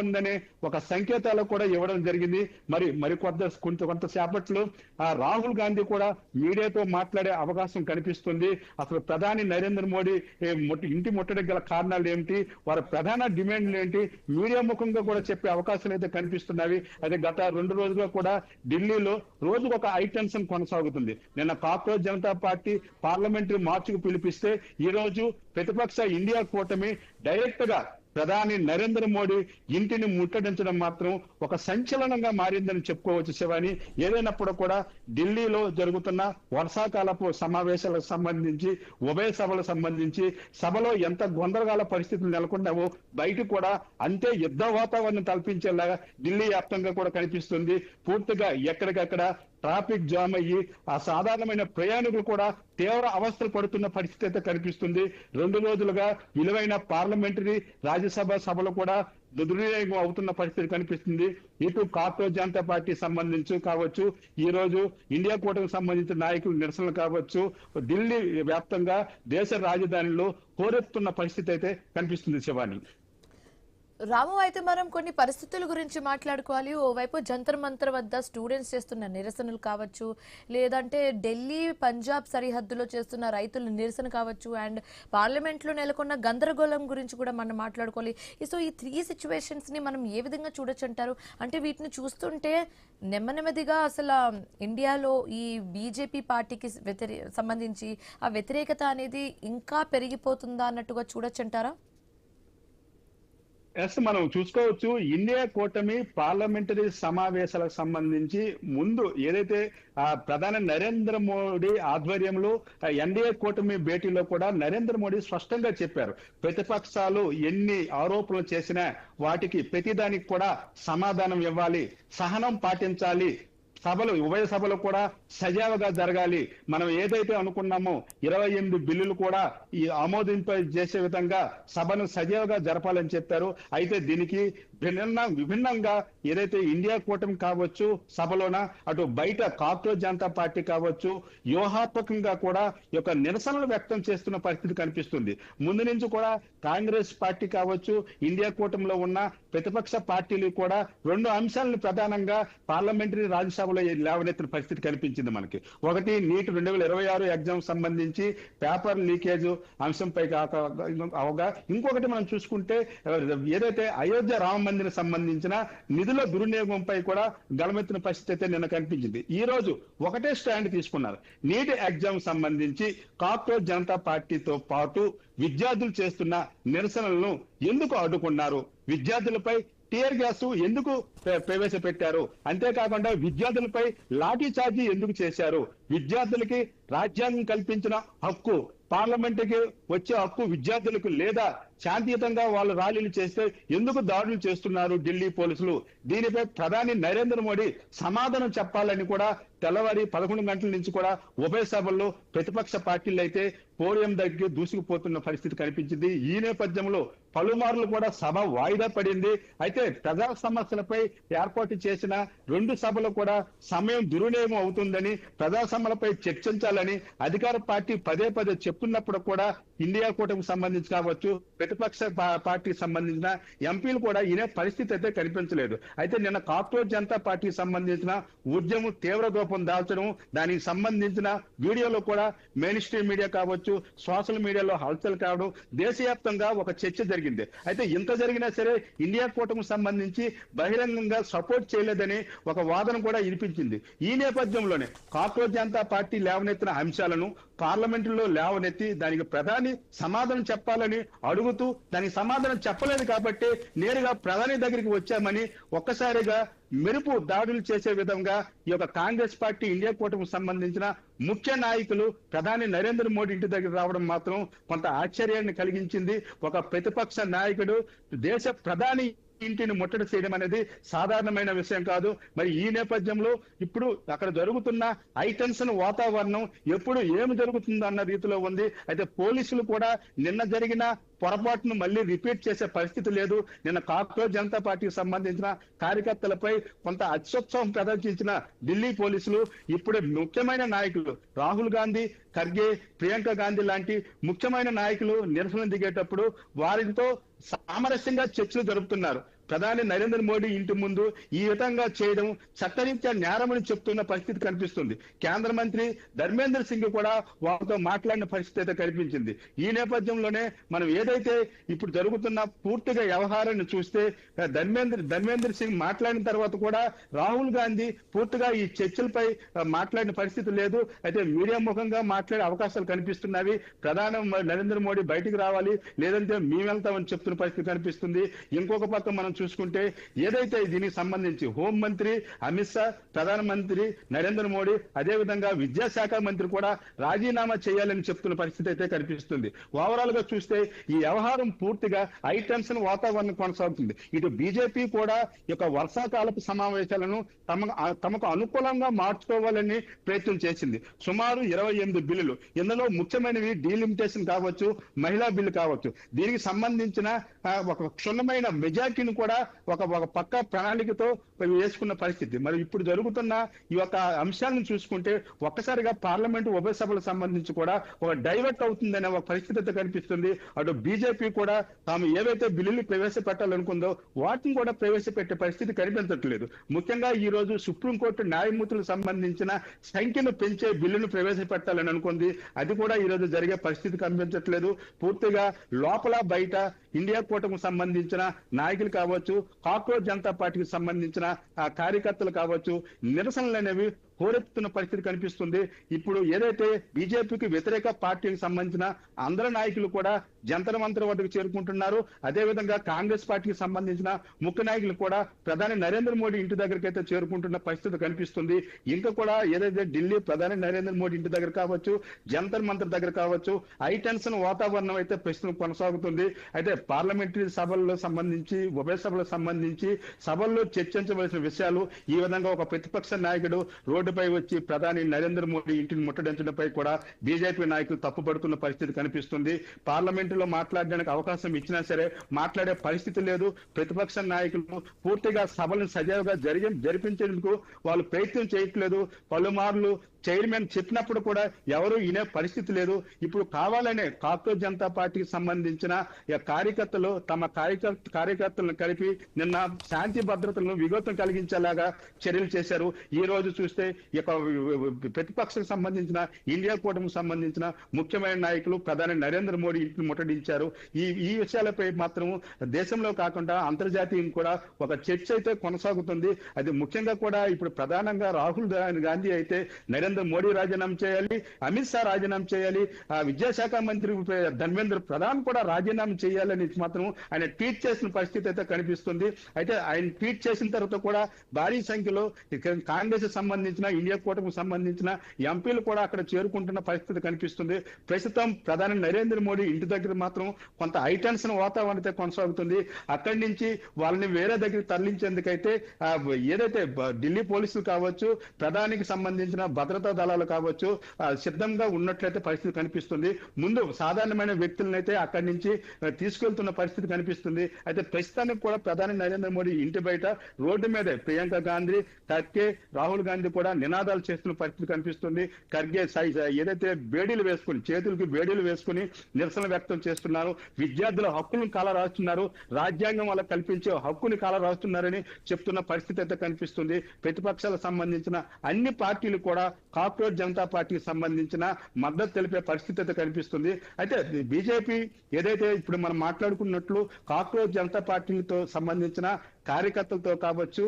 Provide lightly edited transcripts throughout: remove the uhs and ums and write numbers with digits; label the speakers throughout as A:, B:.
A: ఉందనే ఒక సంకేతాలు కూడా ఇవ్వడం జరిగింది. మరి కొంతసేపట్లో రాహుల్ గాంధీ కూడా మీడియాతో మాట్లాడే అవకాశం కనిపిస్తుంది. అసలు ప్రధాని నరేంద్ర మోడీ ఇంటి ముట్టడికి గల కారణాలు ఏమిటి, వారి ప్రధాన డిమాండ్లు ఏంటి, మీడియా ముఖంగా కూడా చెప్పే అవకాశాలు అయితే కనిపిస్తున్నవి. అయితే గత 2 రోజులుగా కూడా ఢిల్లీలో రోజుకు ఒక హైటెన్షన్ కొనసాగుతుంది. నిన్న కాక్రోచ్ జనతా పార్టీ పార్లమెంటరీ మార్చుకు పిలిపిస్తే ఈ రోజు ప్రతిపక్ష ఇండియా కూటమి డైరెక్ట్ గా ప్రధాని నరేంద్ర మోడీ ఇంటిని ముట్టడించడం మాత్రం ఒక సంచలనంగా మారిందని చెప్పుకోవచ్చు శివాని. ఏదైనప్పుడు కూడా ఢిల్లీలో జరుగుతున్న వర్షాకాలపు సమావేశాలకు సంబంధించి, ఉభయ సభలకు సంబంధించి సభలో ఎంత గందరగోళ పరిస్థితులు నెలకొన్నావో బయట కూడా అంతే యుద్ధ వాతావరణం కల్పించేలాగా ఢిల్లీ వ్యాప్తంగా కూడా కనిపిస్తుంది. పూర్తిగా ఎక్కడికక్కడ ట్రాఫిక్ జామ్ అయ్యి ఆ సాధారణమైన ప్రయాణికులు కూడా తీవ్ర అవస్థలు పడుతున్న పరిస్థితి అయితే కనిపిస్తుంది. 2 రోజులుగా విలువైన పార్లమెంటరీ రాజ్యసభ సభలు కూడా దుర్వినియోగం అవుతున్న పరిస్థితి కనిపిస్తుంది. ఇటు కాక్రోచ్ జనతా పార్టీ సంబంధించి కావచ్చు, ఈ రోజు ఇండియా కూటమికి సంబంధించిన నాయకులు నిరసనలు కావచ్చు, ఢిల్లీ వ్యాప్తంగా దేశ రాజధానిలో హోరెత్తున్న పరిస్థితి అయితే కనిపిస్తుంది శివాని.
B: రాము, అయితే మనం కొన్ని పరిస్థితుల గురించి మాట్లాడుకోవాలి. ఓవైపు జంతర్ మంతర్ వద్ద స్టూడెంట్స్ చేస్తున్న నిరసనలు కావచ్చు, లేదంటే ఢిల్లీ పంజాబ్ సరిహద్దులో చేస్తున్న రైతుల నిరసన కావచ్చు, అండ్ పార్లమెంట్లో నెలకొన్న గందరగోళం గురించి కూడా మనం మాట్లాడుకోవాలి. సో ఈ 3 సిచ్యువేషన్స్ ని మనం ఏ విధంగా చూడొచ్చు అంటారు? అంటే వీటిని చూస్తుంటే నెమ్మదిగా అసలు ఇండియాలో ఈ బీజేపీ పార్టీకి సంబంధించి ఆ వ్యతిరేకత అనేది ఇంకా పెరిగిపోతుందా అన్నట్టుగా చూడొచ్చు అంటారా?
A: మనం చూసుకోవచ్చు. ఇండియా కూటమి పార్లమెంటరీ సమావేశాలకు సంబంధించి ముందు ఏదైతే ప్రధాని నరేంద్ర మోడీ ఆధ్వర్యంలో ఎన్డీఏ కూటమి భేటీలో కూడా నరేంద్ర మోడీ స్పష్టంగా చెప్పారు, ప్రతిపక్షాలు ఎన్ని ఆరోపణలు చేసినా వాటికి ప్రతిదానికి కూడా సమాధానం ఇవ్వాలి, సహనం పాటించాలి, ఉభయ సభలు కూడా సజావుగా జరగాలి, మనం ఏదైతే అనుకున్నామో 28 బిల్లులు కూడా ఈ ఆమోదింప చేసే విధంగా సభను సజావుగా జరపాలని చెప్పారు. అయితే దీనికి విభిన్నంగా ఏదైతే ఇండియా కూటమి కావచ్చు సభలోన, అటు బయట కాక్రోచ్ జనతా పార్టీ కావచ్చు వ్యూహాత్మకంగా కూడా ఈ యొక్క నిరసనలు వ్యక్తం చేస్తున్న పరిస్థితి కనిపిస్తుంది. ముందు నుంచి కూడా కాంగ్రెస్ పార్టీ కావచ్చు, ఇండియా కూటమిలో ఉన్న ప్రతిపక్ష పార్టీలు కూడా 2 అంశాలను ప్రధానంగా పార్లమెంటరీ రాజ్యసభలో లేవనెత్తిన పరిస్థితి కనిపించింది మనకి. ఒకటి, నీట్ 2026 ఎగ్జామ్ సంబంధించి పేపర్ లీకేజ్ అంశంపై అవగా, ఇంకొకటి మనం చూసుకుంటే ఏదైతే అయోధ్య రామ మందిరం సంబంధించిన నిధుల దుర్వినియోగంపై కూడా గలమెత్తిన పరిస్థితి అయితే నిన్న కనిపించింది. ఈ రోజు ఒకటే స్టాండ్ తీసుకున్నారు. నీట్ ఎగ్జామ్ సంబంధించి కాక్రోచ్ జనతా పార్టీతో పాటు విద్యార్థులు చేస్తున్న నిరసనలను ఎందుకు అడ్డుకున్నారు, విద్యార్థులపై టీయర్ గ్యాస్ ఎందుకు ప్రవేశపెట్టారు, అంతేకాకుండా విద్యార్థులపై లాఠీ చార్జీ ఎందుకు చేశారు, విద్యార్థులకి రాజ్యాంగం కల్పించిన హక్కు, పార్లమెంటుకి వచ్చే హక్కు విద్యార్థులకు లేదా, శాంతియుతంగా వాళ్ళు ర్యాలీలు చేస్తే ఎందుకు దాడులు చేస్తున్నారు ఢిల్లీ పోలీసులు, దీనిపై ప్రధాని నరేంద్ర మోడీ సమాధానం చెప్పాలని కూడా తెల్లవారి 11 గంటల నుంచి కూడా ఉభయ సభల్లో ప్రతిపక్ష పార్టీలు అయితే పోడియం దగ్గర దూసుకుపోతున్న పరిస్థితి కనిపించింది. ఈ నేపథ్యంలో పలుమార్లు కూడా సభ వాయిదా పడింది. అయితే ప్రజా సమస్యలపై ఏర్పాటు చేసిన 2 సభలు కూడా సమయం దుర్వినియోగం అవుతుందని, ప్రజా సమస్యలపై చర్చించాలని అధికార పార్టీ పదే చెప్తున్నప్పుడు కూడా ఇండియా కూటమికి సంబంధించి కావచ్చు, ప్రతిపక్ష పార్టీకి సంబంధించిన ఎంపీలు కూడా ఈయన పరిస్థితి అయితే కనిపించలేదు. అయితే నిన్న కాక్రోచ్ జనతా పార్టీకి సంబంధించిన ఉద్యమం తీవ్ర రూపం దాల్చడం, దానికి సంబంధించిన వీడియోలో కూడా మెయిన్ స్ట్రీమ్ మీడియా కావచ్చు, సోషల్ మీడియాలో హల్చల్ కావడం, దేశవ్యాప్తంగా ఒక చర్చ జరిగింది. అయితే ఇంత జరిగినా సరే ఇండియా కూటమికి సంబంధించి బహిరంగంగా సపోర్ట్ చేయలేదని ఒక వాదన కూడా వినిపించింది. ఈ నేపథ్యంలోనే కాక్రోచ్ జనతా పార్టీ లేవనెత్తిన అంశాలను పార్లమెంటులో లేవనెత్తి దానికి ప్రధాని సమాధానం చెప్పాలని అడుగుతూ దానికి సమాధానం చెప్పలేదు కాబట్టి నేరుగా ప్రధాని దగ్గరికి వచ్చామని ఒక్కసారిగా మెరుపు దాడులు చేసే విధంగా ఈ యొక్క కాంగ్రెస్ పార్టీ ఇండియా కూటమికి సంబంధించిన ముఖ్య నాయకులు ప్రధాని నరేంద్ర మోడీ ఇంటి దగ్గర రావడం మాత్రం కొంత ఆశ్చర్యాన్ని కలిగించింది. ఒక ప్రతిపక్ష నాయకుడు దేశ ప్రధాని ఇంటిని ముట్టడి చేయడం అనేది సాధారణమైన విషయం కాదు. మరి ఈ నేపథ్యంలో ఇప్పుడు అక్కడ జరుగుతున్న హైటెన్షన్ వాతావరణం ఎప్పుడు ఏమి జరుగుతుందో అన్న రీతిలో ఉంది. అయితే పోలీసులు కూడా నిన్న జరిగిన పొరపాటును మళ్ళీ రిపీట్ చేసే పరిస్థితి లేదు. నిన్న కాక్రోచ్ జనతా పార్టీకి సంబంధించిన కార్యకర్తలపై కొంత అత్యుత్సాహం ప్రదర్శించిన ఢిల్లీ పోలీసులు ఇప్పుడు ముఖ్యమైన నాయకులు రాహుల్ గాంధీ, ఖర్గే, ప్రియాంక గాంధీ లాంటి ముఖ్యమైన నాయకులు నిరసన దిగేటప్పుడు వారితో సామరస్యంగా చర్చలు జరుపుతున్నారు. ప్రధాని నరేంద్ర మోడీ ఇంటి ముందు ఈ విధంగా చేయడం చట్టరీత్యా నేరమని చెప్తున్న పరిస్థితి కనిపిస్తుంది. కేంద్ర మంత్రి ధర్మేంద్ర సింగ్ కూడా వాళ్ళతో మాట్లాడిన పరిస్థితి అయితే కనిపించింది. ఈ నేపథ్యంలోనే మనం ఏదైతే ఇప్పుడు జరుగుతున్న పూర్తిగా వ్యవహారాన్ని చూస్తే ధర్మేంద్ర సింగ్ మాట్లాడిన తర్వాత కూడా రాహుల్ గాంధీ పూర్తిగా ఈ చర్చలపై మాట్లాడిన పరిస్థితి లేదు. అయితే మీడియా ముఖంగా మాట్లాడే అవకాశాలు కనిపిస్తున్నవి. ప్రధాని నరేంద్ర మోడీ బయటికి రావాలి, లేదంటే మేము వెళ్తామని చెప్తున్న పరిస్థితి కనిపిస్తుంది. ఇంకొక పక్క మనం చూసుకుంటే ఏదైతే దీనికి సంబంధించి హోంమంత్రి అమిత్ షా, ప్రధానమంత్రి నరేంద్ర మోడీ, అదేవిధంగా విద్యాశాఖ మంత్రి కూడా రాజీనామా చేయాలని చెప్తున్న పరిస్థితి అయితే కనిపిస్తుంది. ఓవరాల్ గా చూస్తే ఈ వ్యవహారం పూర్తిగా హై టెన్షన్ వాతావరణం కొనసాగుతుంది. ఇటు బీజేపీ కూడా ఈ యొక్క వర్షాకాలపు సమావేశాలను తమకు అనుకూలంగా మార్చుకోవాలని ప్రయత్నం చేసింది. సుమారు 28 బిల్లులు, ఇందులో ముఖ్యమైనవి డీలిమిటేషన్ కావచ్చు, మహిళా బిల్లు కావచ్చు. దీనికి సంబంధించిన ఒక క్షుణ్ణమైన మెజార్టీని కూడా ఒక పక్క ప్రణాళికతో వేసుకున్న పరిస్థితి. మరి ఇప్పుడు జరుగుతున్న ఈ యొక్క అంశాలను చూసుకుంటే ఒక్కసారిగా పార్లమెంటు ఉభయ సభలకు సంబంధించి కూడా ఒక డైవర్ట్ అవుతుందనే ఒక పరిస్థితి అయితే కనిపిస్తుంది. అటు బీజేపీ కూడా తాము ఏవైతే బిల్లులు ప్రవేశపెట్టాలనుకుందో వాటిని కూడా ప్రవేశపెట్టే పరిస్థితి కనిపించట్లేదు. ముఖ్యంగా ఈ రోజు సుప్రీంకోర్టు న్యాయమూర్తులకు సంబంధించిన సంఖ్యను పెంచే బిల్లును ప్రవేశపెట్టాలని అనుకుంది. అది కూడా ఈ రోజు జరిగే పరిస్థితి కనిపించట్లేదు. పూర్తిగా లోపల బయట ఇండియా కూటమికి సంబంధించిన నాయకులు కావచ్చు, కాక్రోచ్ జనతా పార్టీకి సంబంధించిన కార్యకర్తలు కావచ్చు, నిరసనలు అనేవి హోరెత్తుతున్న పరిస్థితి కనిపిస్తుంది. ఇప్పుడు ఏదైతే బీజేపీకి వ్యతిరేక పార్టీకి సంబంధించిన అందరు నాయకులు కూడా జంతర్ మంతర్ వద్దకు చేరుకుంటున్నారు. అదేవిధంగా కాంగ్రెస్ పార్టీకి సంబంధించిన ముఖ్య నాయకులు కూడా ప్రధాని నరేంద్ర మోడీ ఇంటి దగ్గరికి అయితే చేరుకుంటున్న పరిస్థితి కనిపిస్తుంది. ఇంకా కూడా ఏదైతే ఢిల్లీ ప్రధాని నరేంద్ర మోడీ ఇంటి దగ్గర కావచ్చు, జంతర్ మంతర్ దగ్గర కావచ్చు, హై టెన్షన్ వాతావరణం అయితే ప్రస్తుతం కొనసాగుతుంది. అయితే పార్లమెంటరీ సభల్లో సంబంధించి, ఉభయ సభలకు సంబంధించి సభల్లో చర్చించవలసిన విషయాలు ఈ విధంగా ఒక ప్రతిపక్ష నాయకుడు రోడ్డుపై వచ్చి ప్రధాని నరేంద్ర మోడీ ఇంటిని ముట్టడించడంపై కూడా బీజేపీ నాయకులు తప్పుపడుతున్న పరిస్థితి కనిపిస్తుంది. పార్లమెంటులో మాట్లాడడానికి అవకాశం ఇచ్చినా సరే మాట్లాడే పరిస్థితి లేదు. ప్రతిపక్ష నాయకులు పూర్తిగా సభలను సజావుగా జరిపించేందుకు వాళ్ళు ప్రయత్నం చేయట్లేదు. పలుమార్లు చైర్మన్ చెప్పినప్పుడు కూడా ఎవరు వినే పరిస్థితి లేదు. ఇప్పుడు కావాలనే కాక్రోచ్ జనతా పార్టీకి సంబంధించిన కార్యకర్తలు తమ కార్యకర్తలను కలిపి నిన్న శాంతి భద్రతలను విఘాతం కలిగించేలాగా చర్యలు చేశారు. ఈ రోజు చూస్తే ప్రతిపక్షకు సంబంధించిన ఇండియా కూటమికి సంబంధించిన ముఖ్యమైన నాయకులు ప్రధాని నరేంద్ర మోడీ ఇంటిని ముట్టడించారు. ఈ విషయాలపై మాత్రం దేశంలో కాకుండా అంతర్జాతీయం కూడా ఒక చర్చ అయితే కొనసాగుతుంది. అది ముఖ్యంగా కూడా ఇప్పుడు ప్రధానంగా రాహుల్ గాంధీ అయితే నరేంద్ర మోడీ రాజీనామా చేయాలి, అమిత్ షా రాజీనామా చేయాలి, విద్యాశాఖ మంత్రి ధర్మేంద్ర ప్రధాన్ కూడా రాజీనామా చేయాలని మాత్రం ఆయన ట్వీట్ చేసిన పరిస్థితి అయితే కనిపిస్తుంది. అయితే ఆయన ట్వీట్ చేసిన తర్వాత కూడా భారీ సంఖ్యలో కాంగ్రెస్ సంబంధించిన ఇండియా కూటమికి సంబంధించిన ఎంపీలు కూడా అక్కడ చేరుకుంటున్న పరిస్థితి కనిపిస్తుంది. ప్రస్తుతం ప్రధాని నరేంద్ర మోడీ ఇంటి దగ్గర మాత్రం కొంత హై టెన్షన్ వాతావరణం కొనసాగుతుంది. అక్కడి నుంచి వాళ్ళని వేరే దగ్గర తరలించేందుకైతే ఏదైతే ఢిల్లీ పోలీసులు కావచ్చు, ప్రధానికి సంబంధించిన భద్రతా దళాలు కావచ్చు సిద్ధంగా ఉన్నట్లయితే పరిస్థితి కనిపిస్తుంది. ముందు సాధారణమైన వ్యక్తులను అయితే అక్కడి నుంచి తీసుకెళ్తున్న పరిస్థితి కనిపిస్తుంది. అయితే ప్రస్తుతానికి కూడా ప్రధాని నరేంద్ర మోడీ ఇంటి బయట రోడ్డు మీదే ప్రియాంక గాంధీ, ఖర్గే, రాహుల్ గాంధీ కూడా నినాదాలు చేస్తున్న పరిస్థితి కనిపిస్తుంది. ఖర్గే ఏదైతే బేడీలు వేసుకుని, చేతులకి బేడీలు వేసుకుని నిరసన వ్యక్తం చేస్తున్నారు. విద్యార్థుల హక్కులను కాల రాస్తున్నారు, రాజ్యాంగం వల్ల కల్పించే హక్కుని కాల రాస్తున్నారని చెప్తున్న పరిస్థితి అయితే కనిపిస్తుంది. ప్రతిపక్షాలకు సంబంధించిన అన్ని పార్టీలు కూడా కాక్రోచ్ జనతా పార్టీకి సంబంధించిన మద్దతు తెలిపే పరిస్థితి అయితే కనిపిస్తుంది. అయితే బీజేపీ ఏదైతే ఇప్పుడు మనం మాట్లాడుకున్నట్లు కాక్రోచ్ జనతా పార్టీతో సంబంధించిన కార్యకర్తలతో కావచ్చు,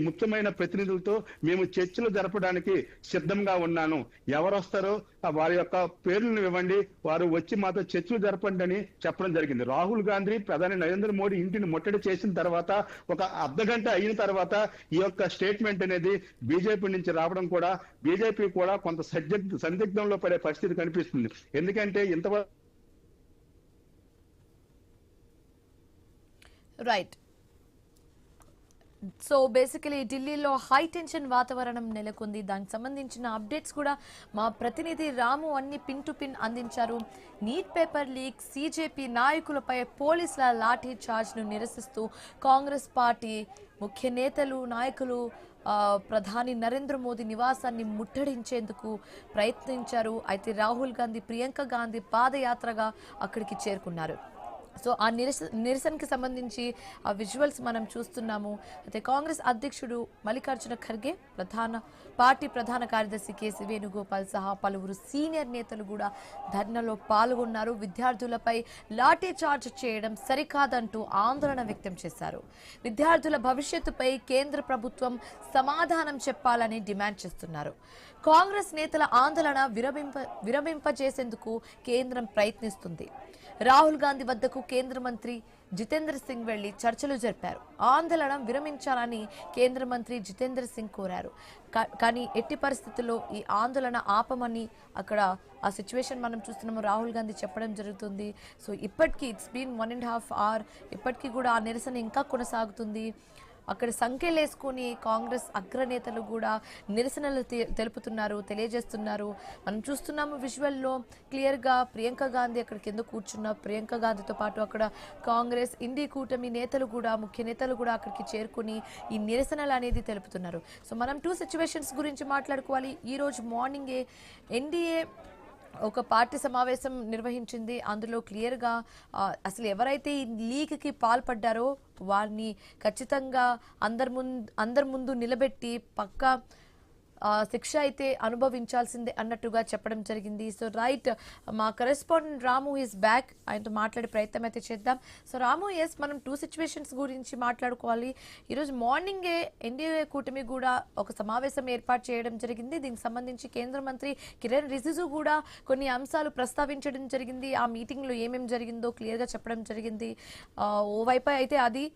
A: ముఖ్యమైన ప్రతినిధులతో మేము చర్చలు జరపడానికి సిద్ధంగా ఉన్నాను, ఎవరు వస్తారో వారి యొక్క పేర్లను ఇవ్వండి, వారు వచ్చి మాతో చర్చలు జరపండి అని చెప్పడం జరిగింది. రాహుల్ గాంధీ ప్రధాని నరేంద్ర మోడీ ఇంటిని ముట్టడి చేసిన తర్వాత ఒక అర్ధగంట అయిన తర్వాత ఈ యొక్క స్టేట్మెంట్ అనేది బీజేపీ నుంచి రావడం కూడా బీజేపీ కూడా కొంత సందిగ్ధంలో పడే పరిస్థితి కనిపిస్తుంది. ఎందుకంటే ఇంతవరకు
B: రైట్. సో బేసికలీ ఢిల్లీలో హై టెన్షన్ వాతావరణం నెలకొంది. దానికి సంబంధించిన అప్డేట్స్ కూడా మా ప్రతినిధి రాము అన్ని పిన్ టు పిన్ అందించారు. నీట్ పేపర్ లీక్, సీజేపీ నాయకులపై పోలీసుల లాఠీ చార్జ్ను నిరసిస్తూ కాంగ్రెస్ పార్టీ ముఖ్య నేతలు, నాయకులు ప్రధాని నరేంద్ర మోదీ నివాసాన్ని ముట్టడించేందుకు ప్రయత్నించారు. అయితే రాహుల్ గాంధీ, ప్రియాంక గాంధీ పాదయాత్రగా అక్కడికి చేరుకున్నారు. సో ఆ నిరసనకి సంబంధించి ఆ విజువల్స్ మనం చూస్తున్నాము. అయితే కాంగ్రెస్ అధ్యక్షుడు మల్లికార్జున ఖర్గే, పార్టీ ప్రధాన కార్యదర్శి కేసీ వేణుగోపాల్ సహా పలువురు సీనియర్ నేతలు కూడా ధర్నాలో పాల్గొన్నారు. విద్యార్థులపై లాఠీ చార్జ్ చేయడం సరికాదంటూ ఆందోళన వ్యక్తం చేశారు. విద్యార్థుల భవిష్యత్తుపై కేంద్ర ప్రభుత్వం సమాధానం చెప్పాలని డిమాండ్ చేస్తున్నారు. కాంగ్రెస్ నేతల ఆందోళన విరమింపజేసేందుకు కేంద్రం ప్రయత్నిస్తుంది. రాహుల్ గాంధీ వద్దకు కేంద్ర మంత్రి జితేంద్ర సింగ్ వెళ్లి చర్చలు జరిపారు. ఆందోళన విరమించాలని కేంద్ర మంత్రి జితేంద్ర సింగ్ కోరారు. కానీ ఎట్టి పరిస్థితుల్లో ఈ ఆందోళన ఆపమని అక్కడ ఆ సిచ్యువేషన్ మనం చూస్తున్నాము. రాహుల్ గాంధీ చెప్పడం జరుగుతుంది. సో ఇప్పటికీ ఇట్స్ బీన్ 1.5 hours, ఇప్పటికీ కూడా ఆ నిరసన ఇంకా కొనసాగుతుంది. అక్కడ సంఖ్యలేసుకుని కాంగ్రెస్ అగ్రనేతలు కూడా నిరసనలు తెలియజేస్తున్నారు. మనం చూస్తున్నాము విజువల్లో క్లియర్గా ప్రియాంక గాంధీ అక్కడ కింద కూర్చున్న ప్రియాంక గాంధీతో పాటు అక్కడ కాంగ్రెస్ ఇండి కూటమి నేతలు కూడా ముఖ్య నేతలు కూడా అక్కడికి చేరుకుని ఈ నిరసనలు అనేది తెలుపుతున్నారు. సో మనం 2 సిచ్యువేషన్స్ గురించి మాట్లాడుకోవాలి. ఈరోజు మార్నింగే ఎన్డీఏ ఒక పార్టీ సమావేశం నిర్వహించింది. అందులో క్లియర్గా అసలు ఎవరైతే ఈ లీక్కి పాల్పడ్డారో వారిని ఖచ్చితంగా అందరి ముందు నిలబెట్టి పక్కా శిక్ష అయితే అనుభవించాల్సిందే అన్నట్టుగా చెప్పడం జరిగింది. సో రైట్, మా కరెస్పాండెంట్ రాము ఈస్ బ్యాక్. ఆయనతో మాట్లాడే ప్రయత్నం అయితే చేద్దాం. సో రాము, ఎస్, మనం 2 సిచ్యువేషన్స్ గురించి మాట్లాడుకోవాలి. ఈరోజు మార్నింగే ఎన్డీఏ కూటమి కూడా ఒక సమావేశం ఏర్పాటు చేయడం జరిగింది. దీనికి సంబంధించి కేంద్ర మంత్రి కిరణ్ రిజిజు కూడా కొన్ని అంశాలు ప్రస్తావించడం జరిగింది. ఆ మీటింగ్లో ఏమేమి జరిగిందో క్లియర్గా చెప్పడం జరిగింది. ఓవైపు అయితే అది,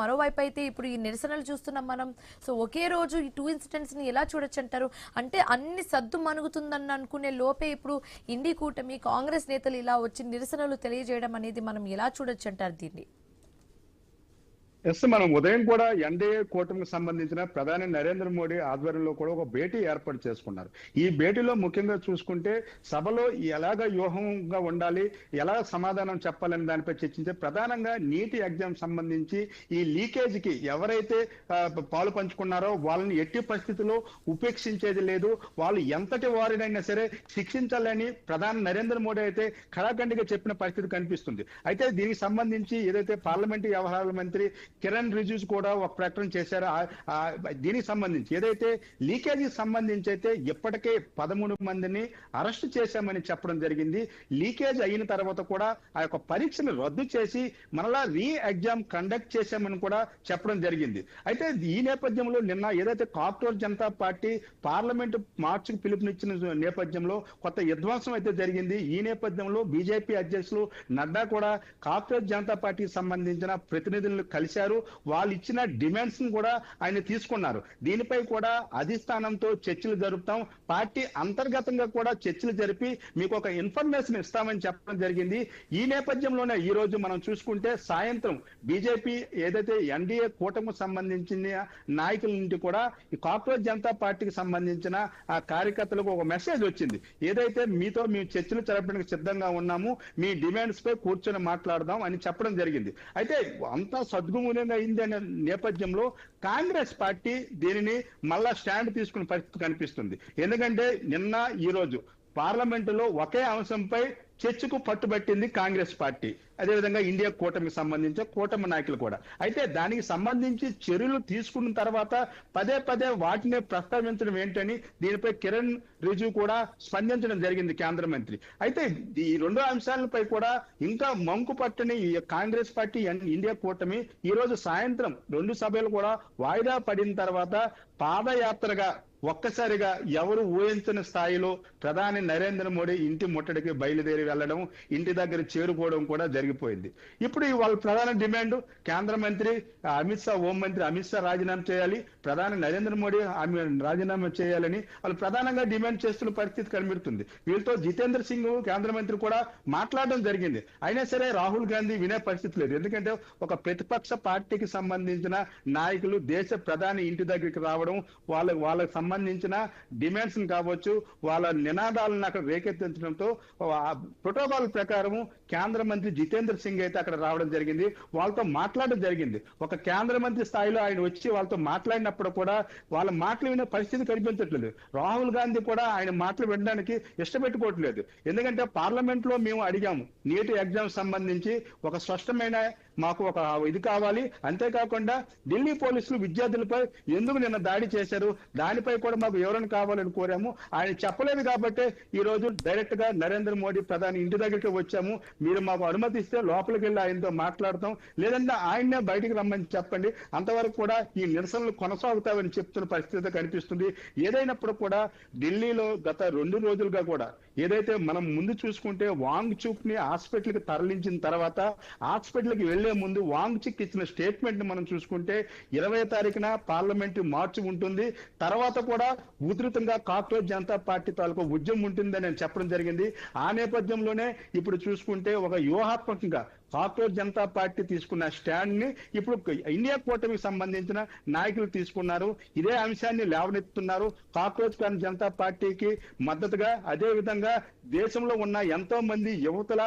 B: మరోవైపు అయితే ఇప్పుడు ఈ నిరసనలు చూస్తున్నాం మనం. సో ఒకే రోజు ఈ 2 ఇన్సిడెంట్స్ని ఎలా చూడొచ్చు అంటారు? అంటే అన్ని సద్దు మనుగుతుందని అనుకునే లోపే ఇప్పుడు ఇండి కూటమి కాంగ్రెస్ నేతలు ఇలా వచ్చి నిరసనలు తెలియజేయడం అనేది మనం ఎలా చూడొచ్చు అంటారు దీన్ని?
A: మనం ఉదయం కూడా ఎన్డీఏ కూటమికి సంబంధించిన ప్రధాని నరేంద్ర మోడీ ఆధ్వర్యంలో కూడా ఒక భేటీ ఏర్పాటు చేసుకున్నారు. ఈ భేటీలో ముఖ్యంగా చూసుకుంటే సభలో ఎలాగ వ్యూహంగా ఉండాలి, ఎలా సమాధానం చెప్పాలని దానిపై చర్చించే ప్రధానంగా నీటి ఎగ్జామ్ సంబంధించి ఈ లీకేజీకి ఎవరైతే పాలు పంచుకున్నారో వాళ్ళని ఎట్టి పరిస్థితుల్లో ఉపేక్షించేది లేదు, వాళ్ళు ఎంతటి వారినైనా సరే శిక్షించాలని ప్రధాని నరేంద్ర మోడీ అయితే ఖరాఖండిగా చెప్పిన పరిస్థితి కనిపిస్తుంది. అయితే దీనికి సంబంధించి ఏదైతే పార్లమెంటరీ వ్యవహారాల మంత్రి కిరణ్ రిజిజు కూడా ఒక ప్రకటన చేశారు. దీనికి సంబంధించి ఏదైతే లీకేజీకి సంబంధించి అయితే ఇప్పటికే 13 మందిని అరెస్ట్ చేశామని చెప్పడం జరిగింది. లీకేజ్ అయిన తర్వాత కూడా ఆ యొక్క పరీక్షను రద్దు చేసి మరలా ఎగ్జామ్ కండక్ట్ చేశామని కూడా చెప్పడం జరిగింది. అయితే ఈ నేపథ్యంలో నిన్న ఏదైతే కాక్రోచ్ జనతా పార్టీ పార్లమెంటు మార్చికి పిలుపునిచ్చిన నేపథ్యంలో కొత్త విధ్వంసం అయితే జరిగింది. ఈ నేపథ్యంలో బీజేపీ అధ్యక్షులు నడ్డా కూడా కాక్రోచ్ జనతా పార్టీకి సంబంధించిన ప్రతినిధులను కలిశారు. వాళ్ళు ఇచ్చిన డిమాండ్స్ ని కూడా ఆయన తీసుకున్నారు. దీనిపై కూడా అధిష్టానంతో చర్చలు జరుపుతాం, పార్టీ అంతర్గతంగా కూడా చర్చలు జరిపి మీకు ఒక ఇన్ఫర్మేషన్ ఇస్తామని చెప్పడం జరిగింది. ఈ నేపథ్యంలోనే ఈ రోజు మనం చూసుకుంటే సాయంత్రం బీజేపీ ఏదైతే ఎన్డీఏ కూటమికి సంబంధించిన నాయకుల నుండి కూడా ఈ కాక్రోచ్ జనతా పార్టీకి సంబంధించిన ఆ కార్యకర్తలకు ఒక మెసేజ్ వచ్చింది. ఏదైతే మీతో మేము చర్చలు జరపడానికి సిద్ధంగా ఉన్నాము, మీ డిమాండ్స్ పై కూర్చొని మాట్లాడదాం అని చెప్పడం జరిగింది. అయితే అంతా సద్గుణంగా అయిందనే నేపథ్యంలో కాంగ్రెస్ పార్టీ దీనిని మళ్ళా స్టాండ్ తీసుకునే పరిస్థితి కనిపిస్తుంది. ఎందుకంటే నిన్న ఈ రోజు పార్లమెంటులో ఒకే అంశంపై చర్చకు పట్టుబట్టింది కాంగ్రెస్ పార్టీ, అదేవిధంగా ఇండియా కూటమికి సంబంధించిన కూటమి నాయకులు కూడా. అయితే దానికి సంబంధించి చర్యలు తీసుకున్న తర్వాత పదే పదే వాటిని ప్రస్తావించడం ఏంటని దీనిపై కిరణ్ రిజిజు కూడా స్పందించడం జరిగింది కేంద్ర మంత్రి. అయితే ఈ 2 అంశాలపై కూడా ఇంకా మంకు పట్టని కాంగ్రెస్ పార్టీ ఇండియా కూటమి ఈ రోజు సాయంత్రం 2 సభలు కూడా వాయిదా పడిన తర్వాత పాదయాత్రగా ఒక్కసారిగా ఎవరు ఊహించని స్థాయిలో ప్రధాని నరేంద్ర మోడీ ఇంటి ముట్టడికి బయలుదేరి వెళ్లడం, ఇంటి దగ్గర చేరుకోవడం కూడా జరిగిపోయింది. ఇప్పుడు వాళ్ళ ప్రధాన డిమాండ్ కేంద్ర మంత్రి అమిత్ షా, హోం మంత్రి అమిత్ షా రాజీనామా చేయాలి, ప్రధాని నరేంద్ర మోడీ రాజీనామా చేయాలని వాళ్ళు ప్రధానంగా డిమాండ్ చేస్తున్న పరిస్థితి కనిపిస్తుంది. వీళ్ళతో జితేంద్ర సింగ్ కేంద్ర మంత్రి కూడా మాట్లాడడం జరిగింది. అయినా సరే రాహుల్ గాంధీ వినే పరిస్థితి లేదు. ఎందుకంటే ఒక ప్రతిపక్ష పార్టీకి సంబంధించిన నాయకులు దేశ ప్రధాని ఇంటి దగ్గరికి రావడం, వాళ్ళకి సంబంధించిన డిమాండ్స్ కావచ్చు, వాళ్ళ నినాదాలను అక్కడ రేకెత్తించడంతో ప్రోటోకాల్ ప్రకారం కేంద్ర మంత్రి జితేంద్ర సింగ్ అయితే అక్కడ రావడం జరిగింది. వాళ్ళతో మాట్లాడడం జరిగింది. ఒక కేంద్ర మంత్రి స్థాయిలో ఆయన వచ్చి వాళ్ళతో మాట్లాడినప్పుడు కూడా వాళ్ళ మాటలు వినే పరిస్థితి కనిపించట్లేదు. రాహుల్ గాంధీ కూడా ఆయన మాటలు వినడానికి ఇష్టపెట్టుకోవట్లేదు. ఎందుకంటే పార్లమెంట్ లో మేము అడిగాము నీట్ ఎగ్జామ్ సంబంధించి ఒక స్పష్టమైన మాకు ఒక ఇది కావాలి, అంతేకాకుండా ఢిల్లీ పోలీసులు విద్యార్థులపై ఎందుకు నిన్న దాడి చేశారు దానిపై కూడా మాకు వివరణ కావాలని కోరాము. ఆయన చెప్పలేదు కాబట్టి ఈ రోజు డైరెక్ట్ గా నరేంద్ర మోడీ ప్రధాని ఇంటి దగ్గరికి వచ్చాము, మీరు మాకు అనుమతి ఇస్తే లోపలికి వెళ్ళి ఆయనతో మాట్లాడతాం, లేదంటే ఆయన్నే బయటికి రమ్మని చెప్పండి, అంతవరకు కూడా ఈ నిరసనలు కొనసాగుతామని చెప్తున్న పరిస్థితి కనిపిస్తుంది. ఏదైనప్పుడు కూడా ఢిల్లీలో గత 2 రోజులుగా కూడా ఏదైతే మనం ముందు చూసుకుంటే వాంగ్ చూక్ ని హాస్పిటల్ కి తరలించిన తర్వాత హాస్పిటల్ కి వెళ్లే ముందు వాంగ్ చిక్ ఇచ్చిన స్టేట్మెంట్ ని మనం చూసుకుంటే 20వ తారీఖున పార్లమెంట్ మార్చి ఉంటుంది, తర్వాత కూడా ఉధృతంగా కాక్రోచ్ జనతా పార్టీ తాలూకు ఉద్యమం ఉంటుందని చెప్పడం జరిగింది. ఆ నేపథ్యంలోనే ఇప్పుడు చూసుకుంటే ఒక వ్యూహాత్మకంగా కాక్రోచ్ జనతా పార్టీ తీసుకున్న స్టాండ్ ని ఇప్పుడు ఇండియా కూటమికి సంబంధించిన నాయకులు తీసుకున్నారు. ఇదే అంశాన్ని లేవనెత్తుతున్నారు. కాక్రోచ్ జనతా పార్టీకి మద్దతుగా, అదే విధంగా దేశంలో ఉన్న ఎంతో మంది యువతుల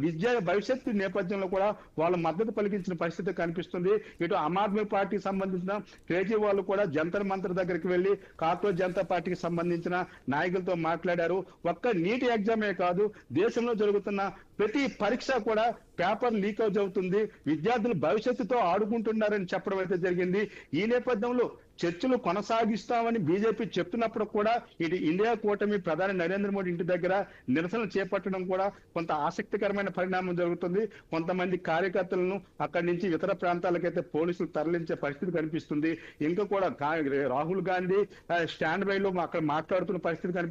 A: విద్యా భవిష్యత్తు నేపథ్యంలో కూడా వాళ్ళ మద్దతు పలికించిన పరిస్థితి కనిపిస్తుంది. ఇటు ఆమ్ ఆద్మీ పార్టీకి సంబంధించిన కేజ్రీవాల్ కూడా జంతర్ మంతర్ దగ్గరికి వెళ్లి కాక్రోచ్ జనతా పార్టీకి సంబంధించిన నాయకులతో మాట్లాడారు. ఒక్క నీట్ ఎగ్జామే కాదు, దేశంలో జరుగుతున్న ప్రతి పరీక్ష కూడా పేపర్ లీకేజ్ అవుతుంది, విద్యార్థులు భవిష్యత్తుతో ఆడుకుంటున్నారని చెప్పడం అయితే జరిగింది. ఈ నేపథ్యంలో చర్చలు కొనసాగిస్తామని బీజేపీ చెప్తున్నప్పుడు కూడా ఇటు ఇండియా కూటమి ప్రధాని నరేంద్ర మోడీ ఇంటి దగ్గర నిరసన చేపట్టడం కూడా కొంత ఆసక్తికరమైన పరిణామం జరుగుతుంది. కొంతమంది కార్యకర్తలను అక్కడి నుంచి ఇతర ప్రాంతాలకైతే పోలీసులు తరలించే పరిస్థితి కనిపిస్తుంది. ఇంకా కూడా రాహుల్ గాంధీ స్టాండ్ బై లో అక్కడ మాట్లాడుతున్న పరిస్థితి కనిపిస్తుంది.